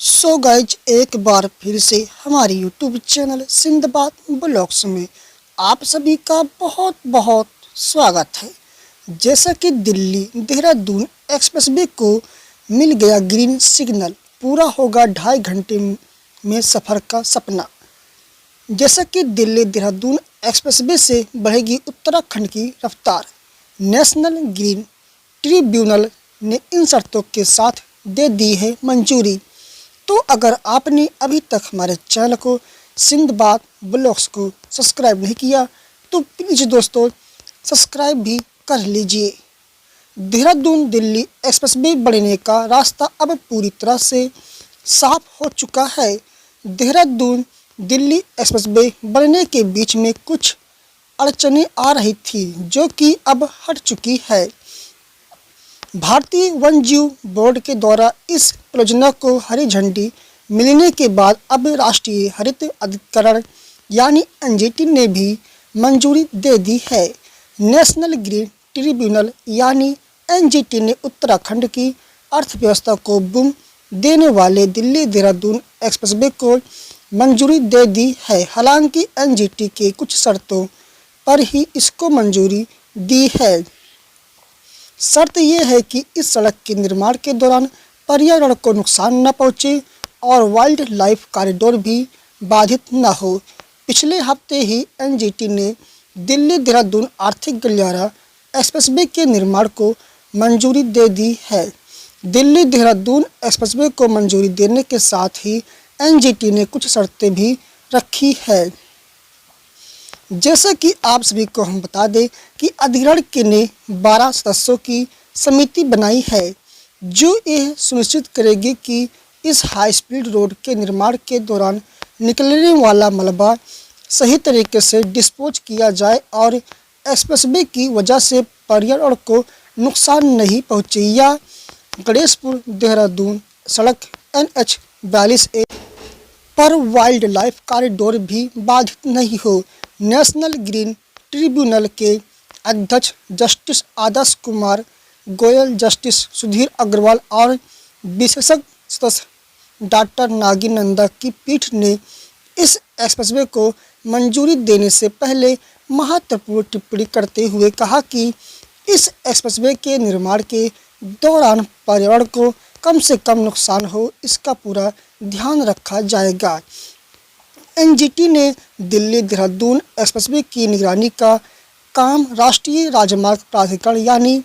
Guys एक बार फिर से हमारे यूट्यूब चैनल सिंदबाद ब्लॉग्स में आप सभी का बहुत बहुत स्वागत है। जैसा कि दिल्ली देहरादून एक्सप्रेसवे को मिल गया ग्रीन सिग्नल, पूरा होगा 2.5 घंटे में सफ़र का सपना। जैसा कि दिल्ली देहरादून एक्सप्रेसवे से बढ़ेगी उत्तराखंड की रफ्तार, नेशनल ग्रीन ट्रिब्यूनल ने इन शर्तों के साथ दे दी है मंजूरी। तो अगर आपने अभी तक हमारे चैनल को सिंदबाद ब्लॉग्स को सब्सक्राइब नहीं किया तो प्लीज़ दोस्तों सब्सक्राइब भी कर लीजिए। देहरादून दिल्ली एक्सप्रेसवे बढ़ने का रास्ता अब पूरी तरह से साफ हो चुका है। देहरादून दिल्ली एक्सप्रेसवे बढ़ने के बीच में कुछ अड़चनें आ रही थी जो कि अब हट चुकी है। भारतीय वन्यजीव बोर्ड के द्वारा इस परियोजना को हरी झंडी मिलने के बाद अब राष्ट्रीय हरित अधिकरण यानी एनजीटी ने भी मंजूरी दे दी है। नेशनल ग्रीन ट्रिब्यूनल यानी एनजीटी ने उत्तराखंड की अर्थव्यवस्था को बूम देने वाले दिल्ली देहरादून एक्सप्रेसवे को मंजूरी दे दी है। हालांकि एनजीटी के कुछ शर्तों पर ही इसको मंजूरी दी है। शर्त यह है कि इस सड़क के निर्माण के दौरान पर्यावरण को नुकसान न पहुंचे और वाइल्ड लाइफ कॉरिडोर भी बाधित न हो। पिछले हफ्ते ही एनजीटी ने दिल्ली देहरादून आर्थिक गलियारा एक्सप्रेसवे के निर्माण को मंजूरी दे दी है। दिल्ली देहरादून एक्सप्रेसवे को मंजूरी देने के साथ ही एनजीटी ने कुछ शर्तें भी रखी है। जैसा कि आप सभी को हम बता दें कि अधिकरण ने 12 सदस्यों की समिति बनाई है जो यह सुनिश्चित करेगी कि इस हाई स्पीड रोड के निर्माण के दौरान निकलने वाला मलबा सही तरीके से डिस्पोज किया जाए और एक्सप्रेसवे की वजह से पर्यावरण को नुकसान नहीं पहुंचे या गणेशपुर देहरादून सड़क NH 42A पर वाइल्ड लाइफ कॉरिडोर भी बाधित नहीं हो। नेशनल ग्रीन ट्रिब्यूनल के अध्यक्ष जस्टिस आदर्श कुमार गोयल, जस्टिस सुधीर अग्रवाल और विशेषज्ञ सदस्य डॉक्टर नागी नंदा की पीठ ने इस एक्सप्रेसवे को मंजूरी देने से पहले महत्वपूर्ण टिप्पणी करते हुए कहा कि इस एक्सप्रेसवे के निर्माण के दौरान पर्यावरण को कम से कम नुकसान हो, इसका पूरा ध्यान रखा जाएगा। एनजीटी ने दिल्ली देहरादून एक्सप्रेसवे की निगरानी का काम राष्ट्रीय राजमार्ग प्राधिकरण यानी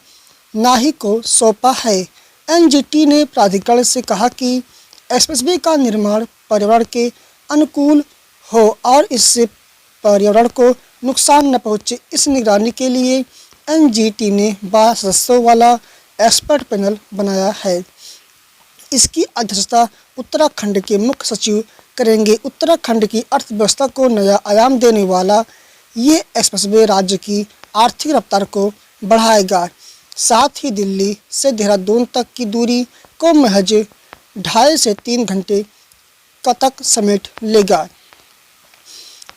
नाही को सौंपा है। एनजीटी ने प्राधिकरण से कहा कि एक्सप्रेसवे का निर्माण पर्यावरण के अनुकूल हो और इससे पर्यावरण को नुकसान न पहुंचे। इस निगरानी के लिए एनजीटी ने 12 सदस्यों वाला एक्सपर्ट पैनल बनाया है। इसकी अध्यक्षता उत्तराखंड के मुख्य सचिव करेंगे। उत्तराखंड की अर्थव्यवस्था को नया आयाम देने वाला ये एक्सप्रेसवे राज्य की आर्थिक रफ्तार को बढ़ाएगा, साथ ही दिल्ली से देहरादून तक की दूरी को महज 2.5 से 3 घंटे तक समेट लेगा।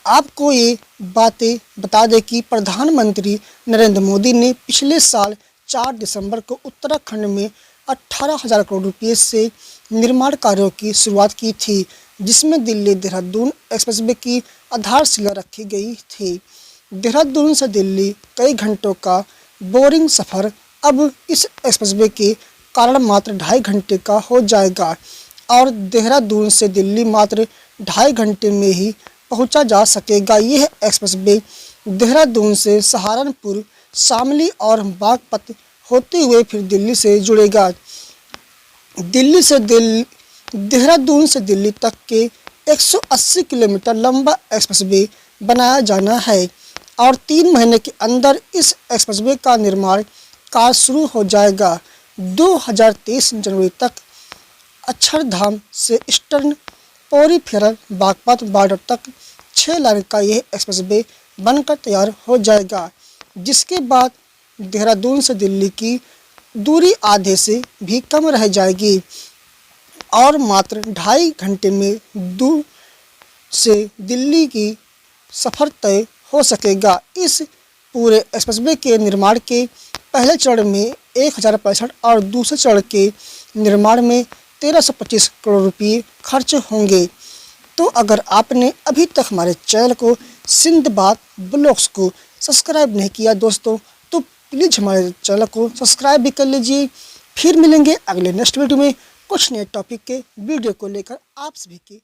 आपको ये बातें बता दें कि प्रधानमंत्री नरेंद्र मोदी ने पिछले साल 4 दिसंबर को उत्तराखंड में 18,000 करोड़ रुपये से निर्माण कार्यों की शुरुआत की थी, जिसमें दिल्ली देहरादून एक्सप्रेसवे की आधारशिला रखी गई थी। देहरादून से दिल्ली कई घंटों का बोरिंग सफ़र अब इस एक्सप्रेसवे के कारण मात्र 2.5 घंटे का हो जाएगा और देहरादून से दिल्ली मात्र 2.5 घंटे में ही पहुंचा जा सकेगा। यह एक्सप्रेसवे देहरादून से सहारनपुर, शामली और बागपत होते हुए फिर दिल्ली से जुड़ेगा। देहरादून से दिल्ली तक के 180 किलोमीटर लंबा एक्सप्रेसवे बनाया जाना है और 3 महीने के अंदर इस एक्सप्रेसवे का निर्माण कार्य शुरू हो जाएगा। 2023 जनवरी तक अक्षरधाम से ईस्टर्न पेरिफेरल बागपत बॉर्डर तक 6 लाइन का यह एक्सप्रेसवे बनकर तैयार हो जाएगा, जिसके बाद देहरादून से दिल्ली की दूरी आधे से भी कम रह जाएगी और मात्र 2.5 घंटे में दूर से दिल्ली की सफ़र तय हो सकेगा। इस पूरे एक्सप्रेसवे के निर्माण के पहले चरण में 1065 और दूसरे चरण के निर्माण में 1325 करोड़ रुपये खर्च होंगे। तो अगर आपने अभी तक हमारे चैनल को सिंधबाद ब्लॉग्स को सब्सक्राइब नहीं किया दोस्तों, तो प्लीज़ हमारे चैनल को सब्सक्राइब भी कर लीजिए। फिर मिलेंगे अगले नेक्स्ट वीडियो में कुछ नए टॉपिक के वीडियो को लेकर आप सभी की